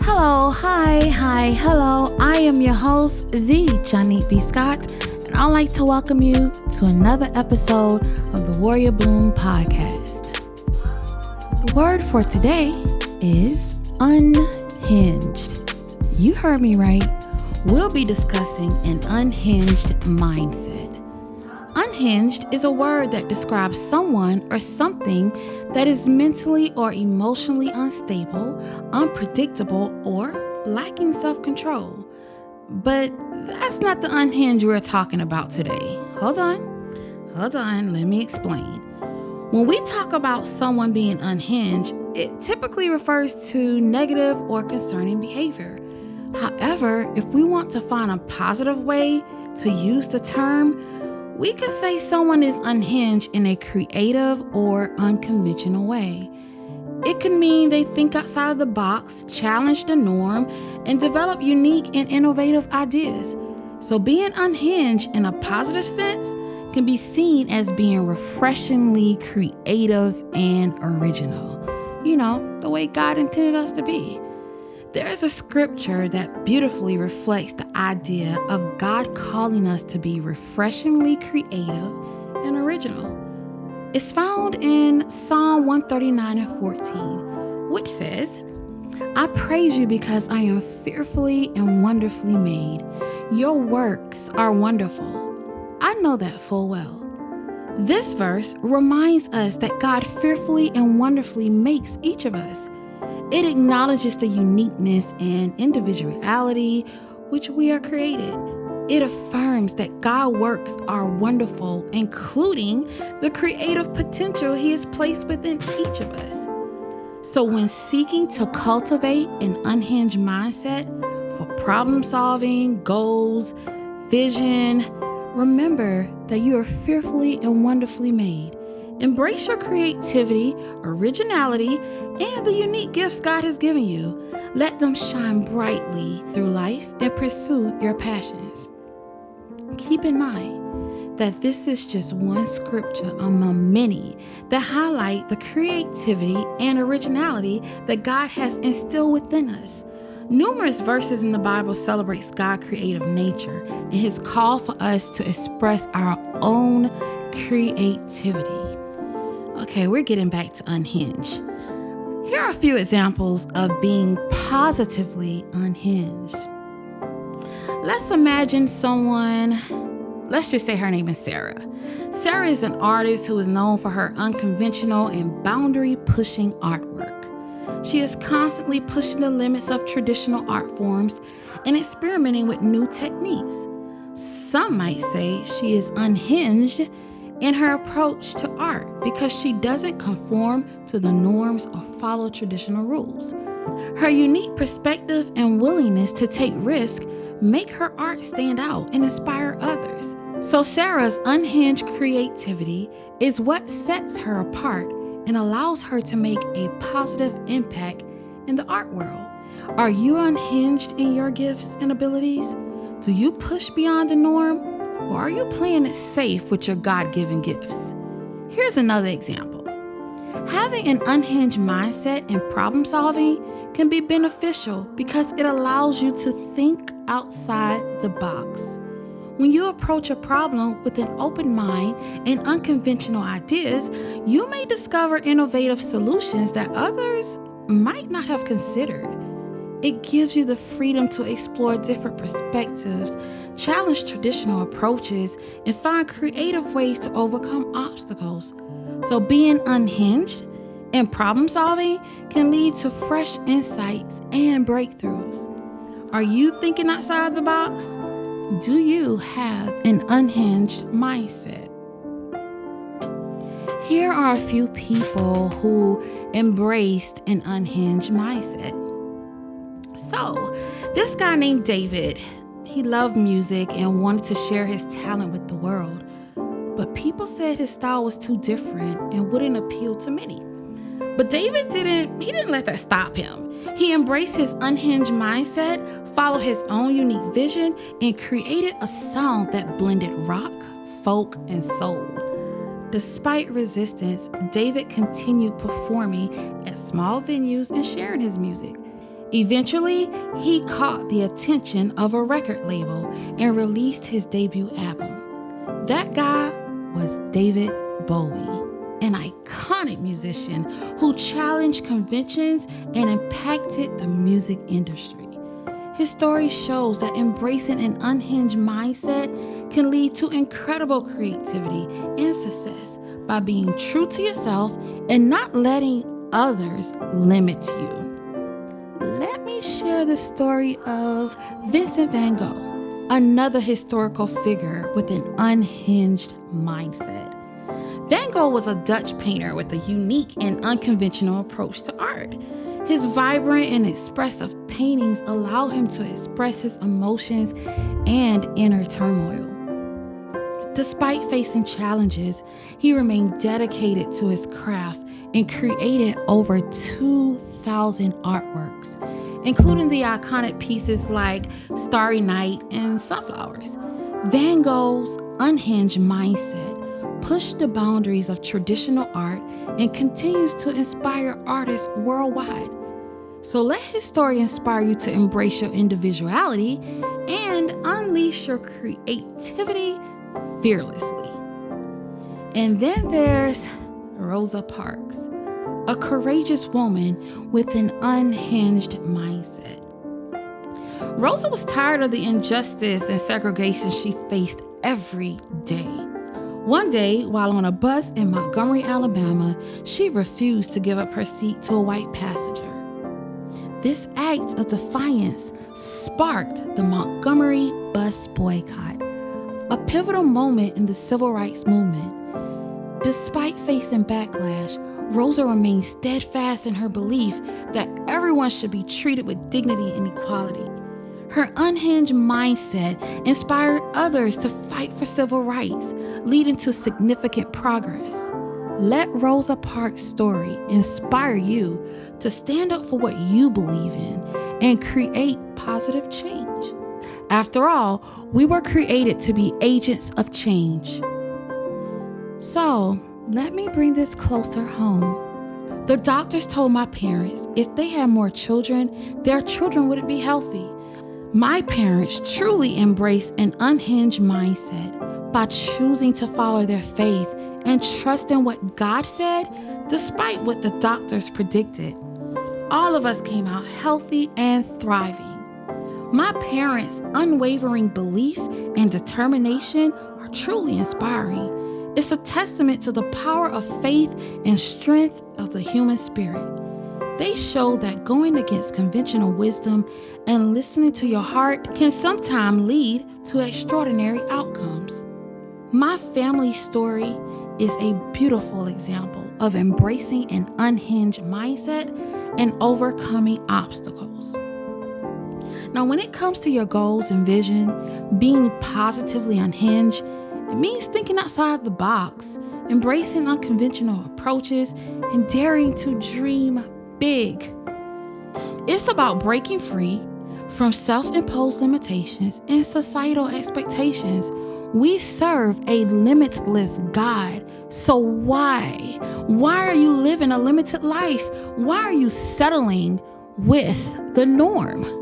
Hello. I am your host, the Johnny B. Scott, and I'd like to welcome you to another episode of the Warrior Bloom podcast. The word for today is unhinged. You heard me right. We'll be discussing an unhinged mindset. Unhinged is a word that describes someone or something that is mentally or emotionally unstable, unpredictable, or lacking self-control. But that's not the unhinged we're talking about today. Hold on, let me explain. When we talk about someone being unhinged, it typically refers to negative or concerning behavior. However, if we want to find a positive way to use the term, we could say someone is unhinged in a creative or unconventional way. It could mean they think outside of the box, challenge the norm, and develop unique and innovative ideas. So being unhinged in a positive sense can be seen as being refreshingly creative and original. You know, the way God intended us to be. There is a scripture that beautifully reflects the idea of God calling us to be refreshingly creative and original. It's found in Psalm 139:14, which says, "I praise you because I am fearfully and wonderfully made. Your works are wonderful." I know that full well. This verse reminds us that God fearfully and wonderfully makes each of us. It acknowledges the uniqueness and individuality which we are created. It affirms that God's works are wonderful, including the creative potential He has placed within each of us. So when seeking to cultivate an unhinged mindset for problem solving, goals, vision, remember that you are fearfully and wonderfully made. Embrace your creativity, originality, and the unique gifts God has given you. Let them shine brightly through life and pursue your passions. Keep in mind that this is just one scripture among many that highlight the creativity and originality that God has instilled within us. Numerous verses in the Bible celebrates God's creative nature and His call for us to express our own creativity. Okay, we're getting back to unhinged. Here are a few examples of being positively unhinged. Let's imagine someone, let's just say her name is Sarah. Sarah is an artist who is known for her unconventional and boundary-pushing artwork. She is constantly pushing the limits of traditional art forms and experimenting with new techniques. Some might say she is unhinged in her approach to art because she doesn't conform to the norms or follow traditional rules. Her unique perspective and willingness to take risks make her art stand out and inspire others. So Sarah's unhinged creativity is what sets her apart and allows her to make a positive impact in the art world. Are you unhinged in your gifts and abilities? Do you push beyond the norm? Or are you playing it safe with your God-given gifts? Here's another example. Having an unhinged mindset in problem solving can be beneficial because it allows you to think outside the box. When you approach a problem with an open mind and unconventional ideas, you may discover innovative solutions that others might not have considered. It gives you the freedom to explore different perspectives, challenge traditional approaches, and find creative ways to overcome obstacles. So being unhinged in problem solving can lead to fresh insights and breakthroughs. Are you thinking outside the box? Do you have an unhinged mindset? Here are a few people who embraced an unhinged mindset. So, this guy named David, he loved music and wanted to share his talent with the world. But people said his style was too different and wouldn't appeal to many. But David didn't let that stop him. He embraced his unhinged mindset, followed his own unique vision, and created a sound that blended rock, folk, and soul. Despite resistance, David continued performing at small venues and sharing his music. Eventually, he caught the attention of a record label and released his debut album. That guy was David Bowie, an iconic musician who challenged conventions and impacted the music industry. His story shows that embracing an unhinged mindset can lead to incredible creativity and success by being true to yourself and not letting others limit you. Let me share the story of Vincent van Gogh, another historical figure with an unhinged mindset. Van Gogh was a Dutch painter with a unique and unconventional approach to art. His vibrant and expressive paintings allow him to express his emotions and inner turmoil. Despite facing challenges, he remained dedicated to his craft and created over 2,000 artworks, including the iconic pieces like Starry Night and Sunflowers. Van Gogh's unhinged mindset pushed the boundaries of traditional art and continues to inspire artists worldwide. So let his story inspire you to embrace your individuality and unleash your creativity fearlessly. And then there's Rosa Parks, a courageous woman with an unhinged mindset. Rosa was tired of the injustice and segregation she faced every day. One day, while on a bus in Montgomery, Alabama, she refused to give up her seat to a white passenger. This act of defiance sparked the Montgomery bus boycott, a pivotal moment in the civil rights movement. Despite facing backlash, Rosa remained steadfast in her belief that everyone should be treated with dignity and equality. Her unhinged mindset inspired others to fight for civil rights, leading to significant progress. Let Rosa Parks' story inspire you to stand up for what you believe in and create positive change. After all, we were created to be agents of change. So, let me bring this closer home. The doctors told my parents if they had more children, their children wouldn't be healthy. My parents truly embraced an unhinged mindset by choosing to follow their faith and trust in what God said, despite what the doctors predicted. All of us came out healthy and thriving. My parents' unwavering belief and determination are truly inspiring. It's a testament to the power of faith and strength of the human spirit. They show that going against conventional wisdom and listening to your heart can sometimes lead to extraordinary outcomes. My family story is a beautiful example of embracing an unhinged mindset and overcoming obstacles. Now, when it comes to your goals and vision, being positively unhinged, it means thinking outside the box, embracing unconventional approaches, and daring to dream big. It's about breaking free from self-imposed limitations and societal expectations. We serve a limitless God. So why? Why are you living a limited life? Why are you settling with the norm?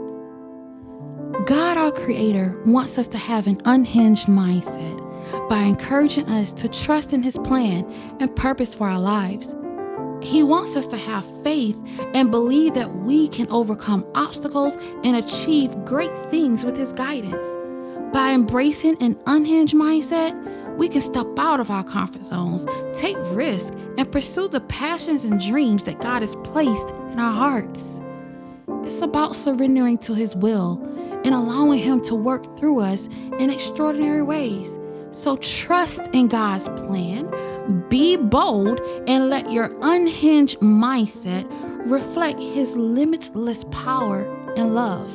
God, our Creator, wants us to have an unhinged mindset by encouraging us to trust in His plan and purpose for our lives. He wants us to have faith and believe that we can overcome obstacles and achieve great things with His guidance. By embracing an unhinged mindset, we can step out of our comfort zones, take risks, and pursue the passions and dreams that God has placed in our hearts. It's about surrendering to His will and allowing Him to work through us in extraordinary ways. So trust in God's plan, be bold, and let your unhinged mindset reflect His limitless power and love.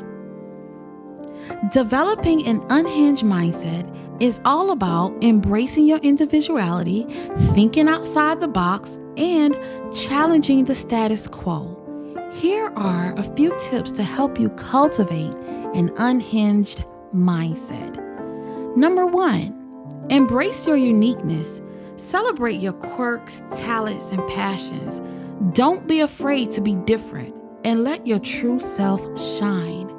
Developing an unhinged mindset is all about embracing your individuality, thinking outside the box, and challenging the status quo. Here are a few tips to help you cultivate an unhinged mindset. Number 1, embrace your uniqueness. Celebrate your quirks, talents, and passions. Don't be afraid to be different. and let your true self shine.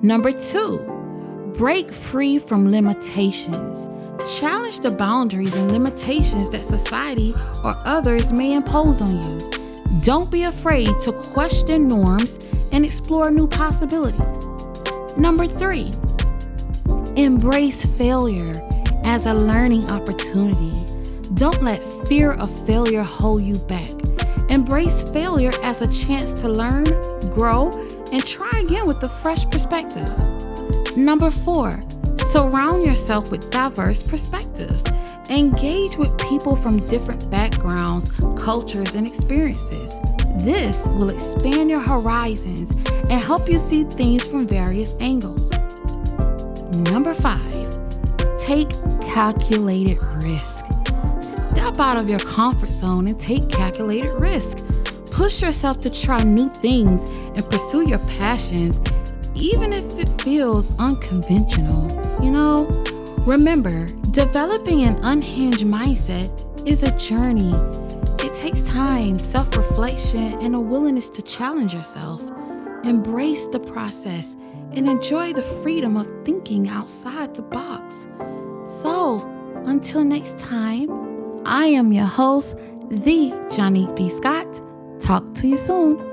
Number 2, break free from limitations. Challenge the boundaries and limitations that society or others may impose on you. Don't be afraid to question norms and explore new possibilities. Number 3, embrace failure as a learning opportunity. Don't let fear of failure hold you back. Embrace failure as a chance to learn, grow, and try again with a fresh perspective. Number 4, surround yourself with diverse perspectives. Engage with people from different backgrounds, cultures, and experiences. This will expand your horizons and help you see things from various angles. Number 5, take calculated risk. Step out of your comfort zone and take calculated risk. Push yourself to try new things and pursue your passions, even if it feels unconventional. Remember, developing an unhinged mindset is a journey. It takes time, self-reflection, and a willingness to challenge yourself. Embrace the process and enjoy the freedom of thinking outside the box. So, until next time, I am your host, the Johnny B. Scott. Talk to you soon.